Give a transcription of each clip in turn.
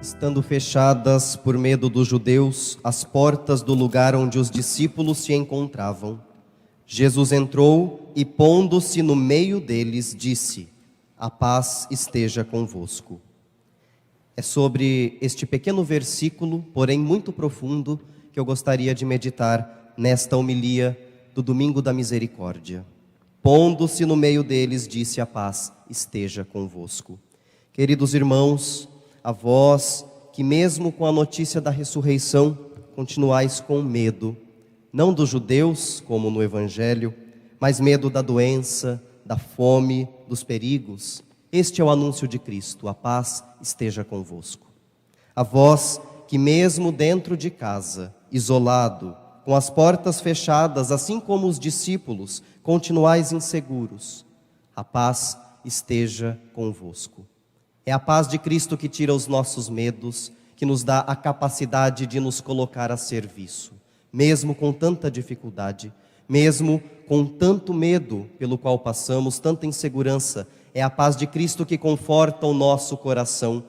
Estando fechadas, por medo dos judeus, as portas do lugar onde os discípulos se encontravam, Jesus entrou e, pondo-se no meio deles, disse: "A paz esteja convosco." É sobre este pequeno versículo, porém muito profundo, que eu gostaria de meditar nesta homilia do Domingo da Misericórdia. Pondo-se no meio deles, disse: "A paz esteja convosco." Queridos irmãos, a vós que mesmo com a notícia da ressurreição continuais com medo, não dos judeus, como no Evangelho, mas medo da doença, da fome, dos perigos. Este é o anúncio de Cristo: a paz esteja convosco. A vós que mesmo dentro de casa, isolado, com as portas fechadas, assim como os discípulos, continuais inseguros, a paz esteja convosco. É a paz de Cristo que tira os nossos medos, que nos dá a capacidade de nos colocar a serviço, mesmo com tanta dificuldade, mesmo com tanto medo pelo qual passamos, tanta insegurança. É a paz de Cristo que conforta o nosso coração,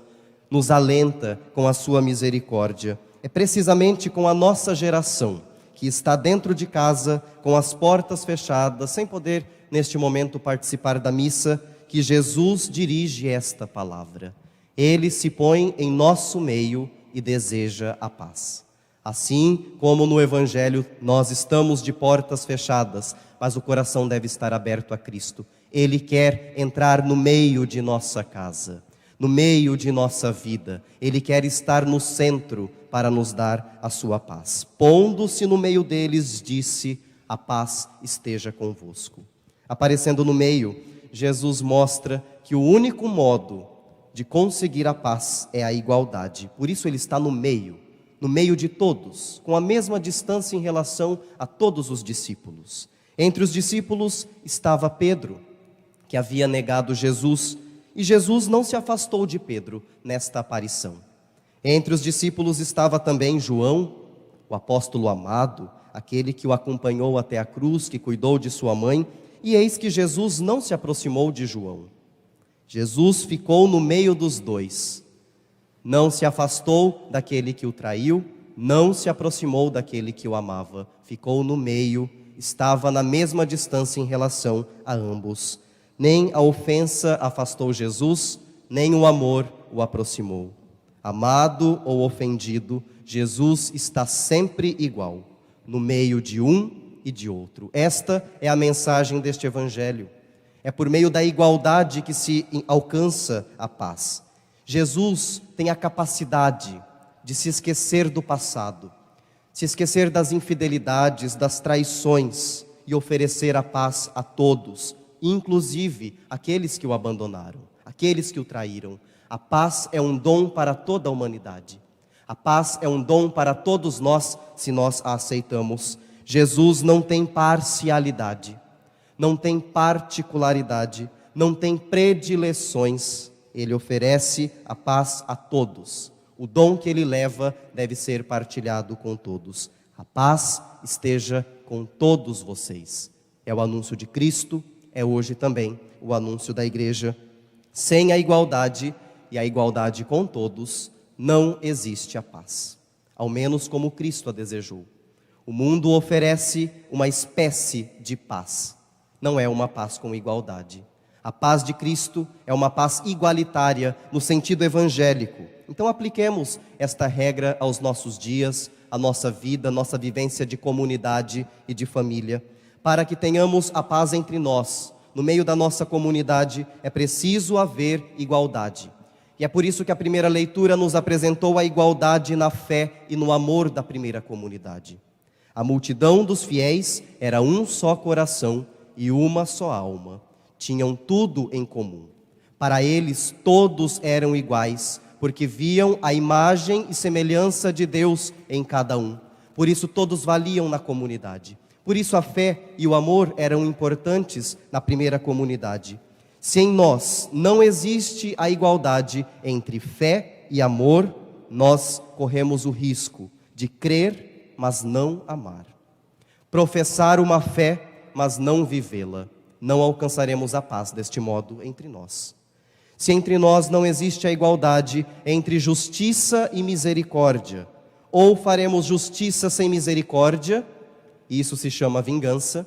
nos alenta com a sua misericórdia. É precisamente com a nossa geração, que está dentro de casa, com as portas fechadas, sem poder neste momento participar da missa, que Jesus dirige esta palavra. Ele se põe em nosso meio e deseja a paz. Assim como no Evangelho nós estamos de portas fechadas, mas o coração deve estar aberto a Cristo. Ele quer entrar no meio de nossa casa, no meio de nossa vida. Ele quer estar no centro para nos dar a sua paz. Pondo-se no meio deles, disse: "A paz esteja convosco." Aparecendo no meio, Jesus mostra que o único modo de conseguir a paz é a igualdade. Por isso ele está no meio de todos, com a mesma distância em relação a todos os discípulos. Entre os discípulos estava Pedro, que havia negado Jesus, e Jesus não se afastou de Pedro nesta aparição. Entre os discípulos estava também João, o apóstolo amado, aquele que o acompanhou até a cruz, que cuidou de sua mãe. E eis que Jesus não se aproximou de João. Jesus ficou no meio dos dois. Não se afastou daquele que o traiu, não se aproximou daquele que o amava. Ficou no meio, estava na mesma distância em relação a ambos. Nem a ofensa afastou Jesus, nem o amor o aproximou. Amado ou ofendido, Jesus está sempre igual, no meio de um e de outro. Esta é a mensagem deste Evangelho. É por meio da igualdade que se alcança a paz. Jesus tem a capacidade de se esquecer do passado, se esquecer das infidelidades, das traições e oferecer a paz a todos, inclusive aqueles que o abandonaram, aqueles que o traíram. A paz é um dom para toda a humanidade. A paz é um dom para todos nós, se nós a aceitamos. Jesus não tem parcialidade, não tem particularidade, não tem predileções. Ele oferece a paz a todos. O dom que ele leva deve ser partilhado com todos. A paz esteja com todos vocês. É o anúncio de Cristo, é hoje também o anúncio da igreja. Sem a igualdade e a igualdade com todos, não existe a paz, ao menos como Cristo a desejou. O mundo oferece uma espécie de paz, não é uma paz com igualdade. A paz de Cristo é uma paz igualitária no sentido evangélico. Então apliquemos esta regra aos nossos dias, à nossa vida, à nossa vivência de comunidade e de família, para que tenhamos a paz entre nós. No meio da nossa comunidade é preciso haver igualdade. E é por isso que a primeira leitura nos apresentou a igualdade na fé e no amor da primeira comunidade. A multidão dos fiéis era um só coração e uma só alma. Tinham tudo em comum. Para eles todos eram iguais, porque viam a imagem e semelhança de Deus em cada um. Por isso todos valiam na comunidade. Por isso a fé e o amor eram importantes na primeira comunidade. Se em nós não existe a igualdade entre fé e amor, nós corremos o risco de crer, mas não amar. Professar uma fé, mas não vivê-la. Não alcançaremos a paz deste modo entre nós. Se entre nós não existe a igualdade entre justiça e misericórdia, ou faremos justiça sem misericórdia, isso se chama vingança,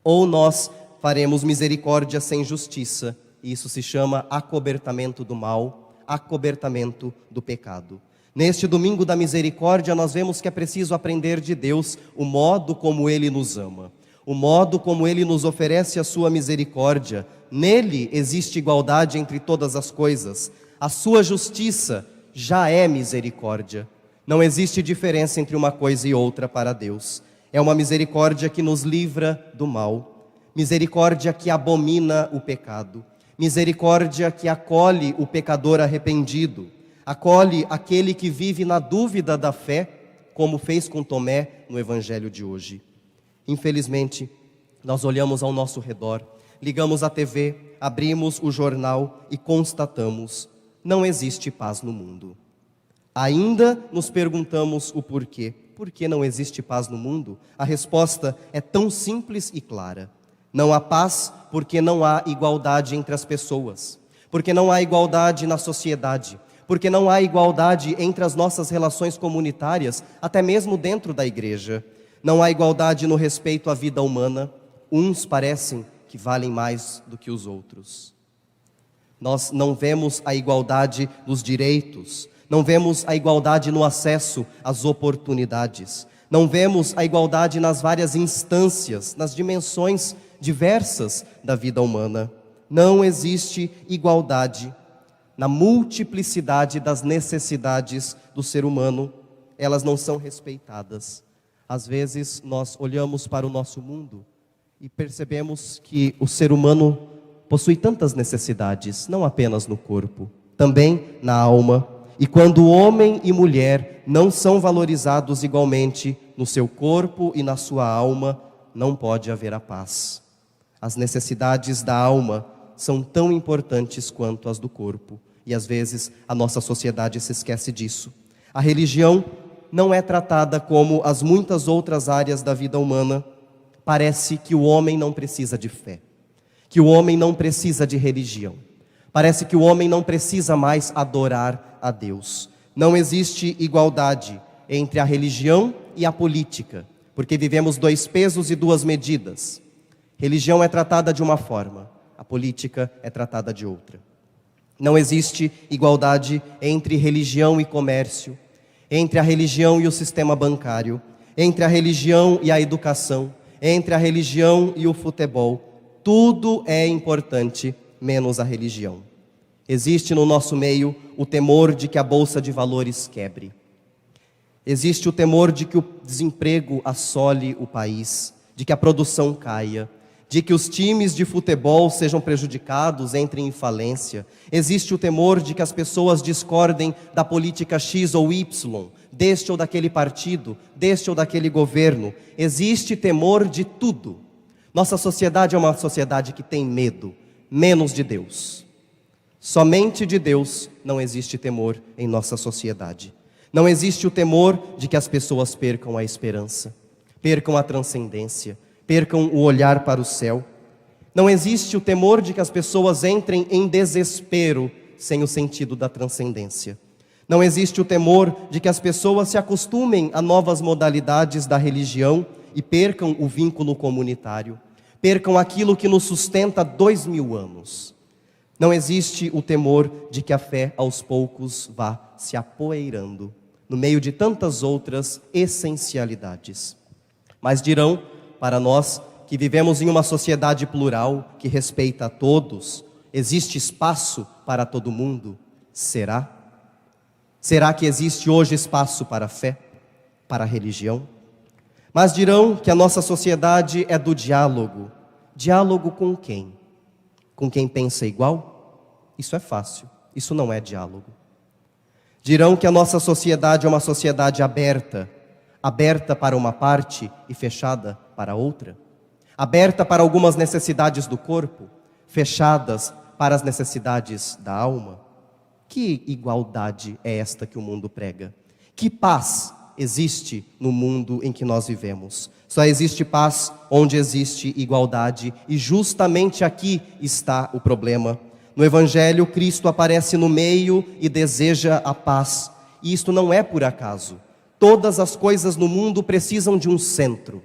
ou nós faremos misericórdia sem justiça, isso se chama acobertamento do mal, acobertamento do pecado. Neste domingo da misericórdia, nós vemos que é preciso aprender de Deus o modo como Ele nos ama, o modo como Ele nos oferece a sua misericórdia. Nele existe igualdade entre todas as coisas. A sua justiça já é misericórdia. Não existe diferença entre uma coisa e outra para Deus. É uma misericórdia que nos livra do mal, misericórdia que abomina o pecado, misericórdia que acolhe o pecador arrependido, acolhe aquele que vive na dúvida da fé, como fez com Tomé no Evangelho de hoje. Infelizmente, nós olhamos ao nosso redor, ligamos a TV, abrimos o jornal e constatamos: não existe paz no mundo. Ainda nos perguntamos o porquê. Por que não existe paz no mundo? A resposta é tão simples e clara. Não há paz porque não há igualdade entre as pessoas, porque não há igualdade na sociedade, porque não há igualdade entre as nossas relações comunitárias, até mesmo dentro da igreja. Não há igualdade no respeito à vida humana. Uns parecem que valem mais do que os outros. Nós não vemos a igualdade nos direitos, não vemos a igualdade no acesso às oportunidades, não vemos a igualdade nas várias instâncias, nas dimensões diversas da vida humana. Não existe igualdade na multiplicidade das necessidades do ser humano. Elas não são respeitadas. Às vezes nós olhamos para o nosso mundo e percebemos que o ser humano possui tantas necessidades, não apenas no corpo, também na alma. E quando homem e mulher não são valorizados igualmente no seu corpo e na sua alma, não pode haver a paz. As necessidades da alma são tão importantes quanto as do corpo, e às vezes a nossa sociedade se esquece disso. A religião não é tratada como as muitas outras áreas da vida humana. Parece que o homem não precisa de fé, que o homem não precisa de religião. Parece que o homem não precisa mais adorar a Deus. Não existe igualdade entre a religião e a política, porque vivemos dois pesos e duas medidas. Religião é tratada de uma forma, a política é tratada de outra. Não existe igualdade entre religião e comércio, entre a religião e o sistema bancário, entre a religião e a educação, entre a religião e o futebol. Tudo é importante, menos a religião. Existe no nosso meio o temor de que a bolsa de valores quebre. Existe o temor de que o desemprego assole o país, de que a produção caia, de que os times de futebol sejam prejudicados, entrem em falência. Existe o temor de que as pessoas discordem da política X ou Y, deste ou daquele partido, deste ou daquele governo. Existe temor de tudo. Nossa sociedade é uma sociedade que tem medo, menos de Deus. Somente de Deus não existe temor em nossa sociedade. Não existe o temor de que as pessoas percam a esperança, percam a transcendência, percam o olhar para o céu. Não existe o temor de que as pessoas entrem em desespero sem o sentido da transcendência. Não existe o temor de que as pessoas se acostumem a novas modalidades da religião e percam o vínculo comunitário, percam aquilo que nos sustenta há 2000 anos. Não existe o temor de que a fé aos poucos vá se apoeirando no meio de tantas outras essencialidades. Mas dirão para nós que vivemos em uma sociedade plural que respeita a todos, existe espaço para todo mundo? Será? Será que existe hoje espaço para a fé, para a religião? Mas dirão que a nossa sociedade é do diálogo. Diálogo com quem? Com quem pensa igual? Isso é fácil, isso não é diálogo. Dirão que a nossa sociedade é uma sociedade aberta, aberta para uma parte e fechada para outra, aberta para algumas necessidades do corpo, fechadas para as necessidades da alma. Que igualdade é esta que o mundo prega? Que paz existe no mundo em que nós vivemos? Só existe paz onde existe igualdade, e justamente aqui está o problema. No Evangelho, Cristo aparece no meio e deseja a paz. E isto não é por acaso. Todas as coisas no mundo precisam de um centro.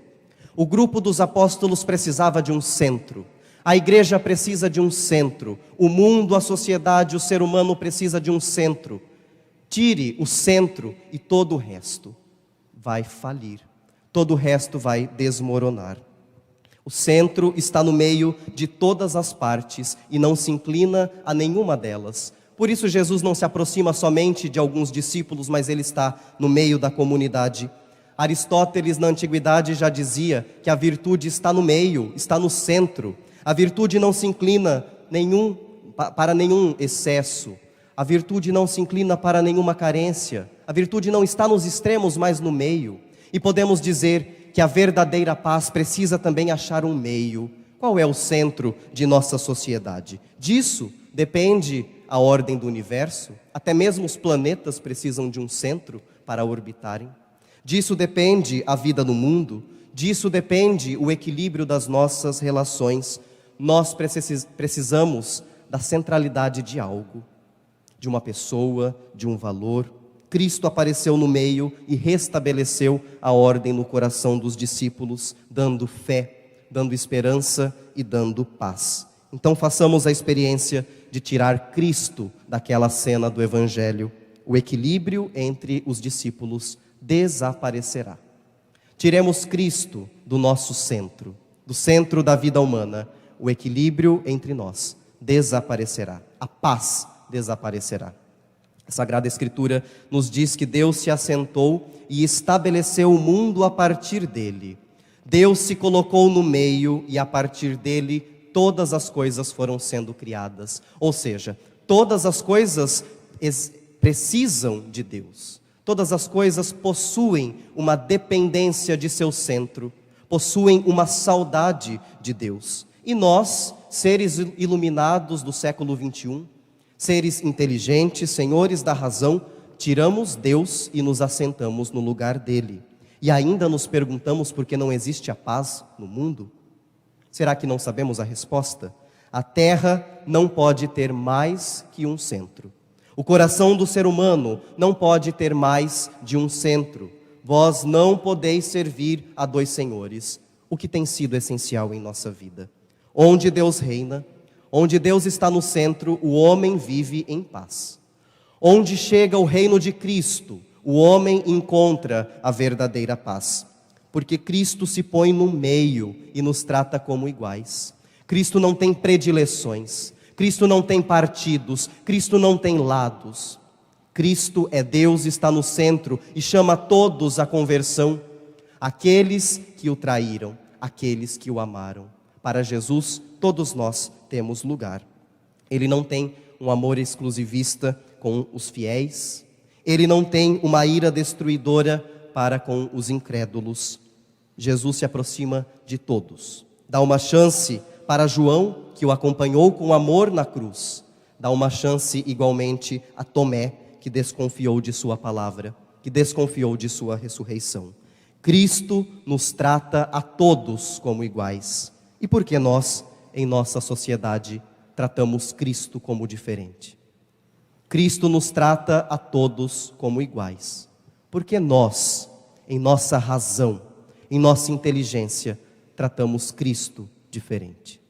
O grupo dos apóstolos precisava de um centro. A igreja precisa de um centro. O mundo, a sociedade, o ser humano precisa de um centro. Tire o centro e todo o resto vai falir. Todo o resto vai desmoronar. O centro está no meio de todas as partes e não se inclina a nenhuma delas. Por isso Jesus não se aproxima somente de alguns discípulos, mas ele está no meio da comunidade. Aristóteles, na antiguidade, já dizia que a virtude está no meio, está no centro. A virtude não se inclina para nenhum excesso. A virtude não se inclina para nenhuma carência. A virtude não está nos extremos, mas no meio. E podemos dizer que a verdadeira paz precisa também achar um meio. Qual é o centro de nossa sociedade? Disso depende a ordem do universo. Até mesmo os planetas precisam de um centro para orbitarem. Disso depende a vida no mundo. Disso depende o equilíbrio das nossas relações. Nós precisamos da centralidade de algo, de uma pessoa, de um valor. Cristo apareceu no meio e restabeleceu a ordem no coração dos discípulos, dando fé, dando esperança e dando paz. Então façamos a experiência de tirar Cristo daquela cena do Evangelho. O equilíbrio entre os discípulos desaparecerá. Tiremos Cristo do nosso centro, do centro da vida humana. O equilíbrio entre nós desaparecerá. A paz desaparecerá. A Sagrada Escritura nos diz que Deus se assentou e estabeleceu o mundo a partir dele. Deus se colocou no meio e a partir dele todas as coisas foram sendo criadas. Ou seja, todas as coisas precisam de Deus. Todas as coisas possuem uma dependência de seu centro, possuem uma saudade de Deus. E nós, seres iluminados do século 21, seres inteligentes, senhores da razão, tiramos Deus e nos assentamos no lugar dele. E ainda nos perguntamos por que não existe a paz no mundo? Será que não sabemos a resposta? A terra não pode ter mais que um centro. O coração do ser humano não pode ter mais de um centro. Vós não podeis servir a dois senhores, o que tem sido essencial em nossa vida. Onde Deus reina, onde Deus está no centro, o homem vive em paz. Onde chega o reino de Cristo, o homem encontra a verdadeira paz. Porque Cristo se põe no meio e nos trata como iguais. Cristo não tem predileções. Cristo não tem partidos, Cristo não tem lados. Cristo é Deus, está no centro e chama todos à conversão. Aqueles que o traíram, aqueles que o amaram. Para Jesus, todos nós temos lugar. Ele não tem um amor exclusivista com os fiéis. Ele não tem uma ira destruidora para com os incrédulos. Jesus se aproxima de todos. Dá uma chance para João, que o acompanhou com amor na cruz. Dá uma chance igualmente a Tomé, que desconfiou de sua palavra, que desconfiou de sua ressurreição. Cristo nos trata a todos como iguais. E por que nós, em nossa sociedade, tratamos Cristo como diferente? Cristo nos trata a todos como iguais. Porque nós, em nossa razão, em nossa inteligência, tratamos Cristo diferente.